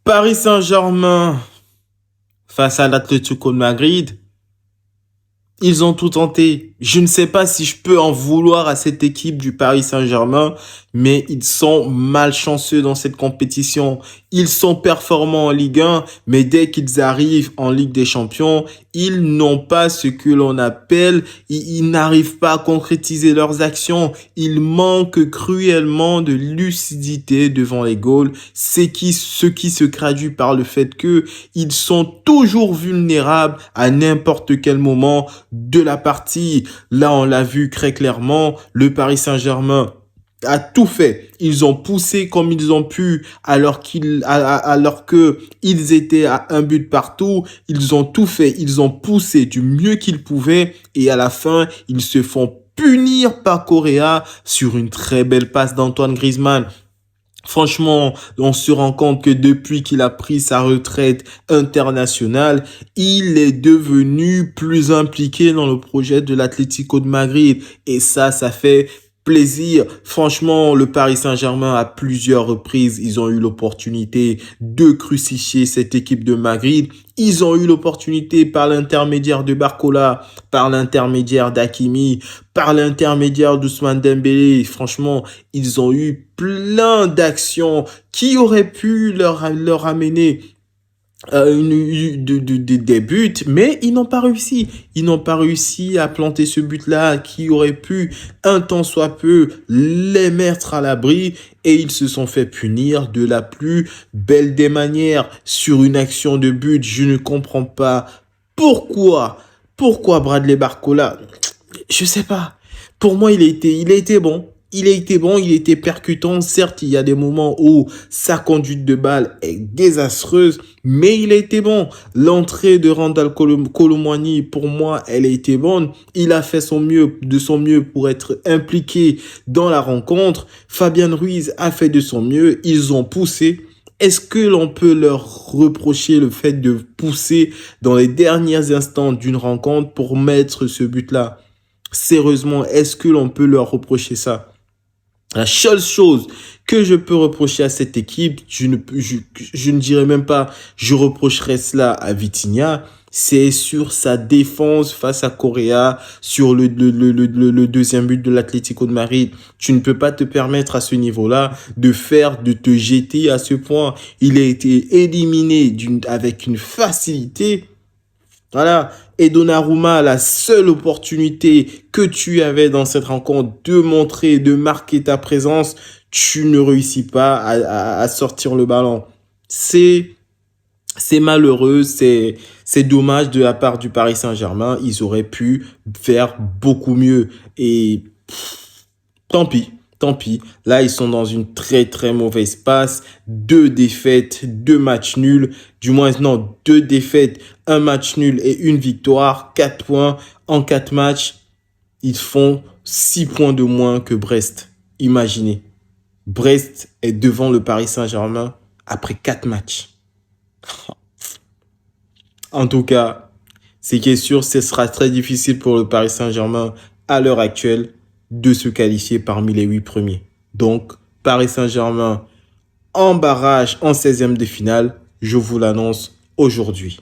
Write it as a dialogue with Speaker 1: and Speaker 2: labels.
Speaker 1: Paris Saint-Germain face à l'Atlético de Madrid, ils ont tout tenté. Je ne sais pas si je peux en vouloir à cette équipe du Paris Saint-Germain, mais ils sont malchanceux dans cette compétition. Ils sont performants en Ligue 1, mais dès qu'ils arrivent en Ligue des Champions, ils n'ont pas ce que l'on appelle, ils n'arrivent pas à concrétiser leurs actions. Ils manquent cruellement de lucidité devant les goals, ce qui se traduit par le fait que ils sont toujours vulnérables à n'importe quel moment de la partie. Là, on l'a vu très clairement, le Paris Saint-Germain a tout fait. Ils ont poussé comme ils ont pu alors que ils étaient à un but partout. Ils ont tout fait. Ils ont poussé du mieux qu'ils pouvaient et à la fin, ils se font punir par Correa sur une très belle passe d'Antoine Griezmann. Franchement, on se rend compte que depuis qu'il a pris sa retraite internationale, il est devenu plus impliqué dans le projet de l'Atlético de Madrid. Et ça fait plaisir. Franchement, le Paris Saint-Germain, à plusieurs reprises, ils ont eu l'opportunité de crucifier cette équipe de Madrid. Ils ont eu l'opportunité par l'intermédiaire de Barcola, par l'intermédiaire d'Hakimi, par l'intermédiaire d'Ousmane Dembélé. Franchement, ils ont eu plein d'actions qui auraient pu leur amener des buts, mais ils n'ont pas réussi. Ils n'ont pas réussi à planter ce but-là qui aurait pu, un tant soit peu, les mettre à l'abri et ils se sont fait punir de la plus belle des manières sur une action de but. Je ne comprends pas pourquoi Bradley Barcola, je sais pas. Pour moi, il a été bon. Il a été bon, il était percutant. Certes, il y a des moments où sa conduite de balle est désastreuse, mais il a été bon. L'entrée de Randal Kolo Muani, pour moi, elle a été bonne. Il a fait de son mieux pour être impliqué dans la rencontre. Fabien Ruiz a fait de son mieux. Ils ont poussé. Est-ce que l'on peut leur reprocher le fait de pousser dans les derniers instants d'une rencontre pour mettre ce but-là? Sérieusement, est-ce que l'on peut leur reprocher ça? La seule chose que je peux reprocher à cette équipe, je ne dirais même pas, je reprocherais cela à Vitinha, c'est sur sa défense face à Correa, sur le deuxième but de l'Atlético de Madrid. Tu ne peux pas te permettre à ce niveau-là de te jeter à ce point. Il a été éliminé avec une facilité. Voilà. Et Donnarumma, la seule opportunité que tu avais dans cette rencontre de marquer ta présence, tu ne réussis pas à sortir le ballon. C'est malheureux, c'est dommage de la part du Paris Saint-Germain. Ils auraient pu faire beaucoup mieux. Et tant pis. Tant pis, là ils sont dans une très très mauvaise passe, 2 défaites, 2 matchs nuls, du moins non, 2 défaites, 1 match nul et 1 victoire, 4 points en 4 matchs, ils font 6 points de moins que Brest. Imaginez, Brest est devant le Paris Saint-Germain après 4 matchs. En tout cas, ce qui est sûr, ce sera très difficile pour le Paris Saint-Germain à l'heure actuelle de se qualifier parmi les 8 premiers. Donc, Paris Saint-Germain en barrage, en 16e de finale, je vous l'annonce aujourd'hui.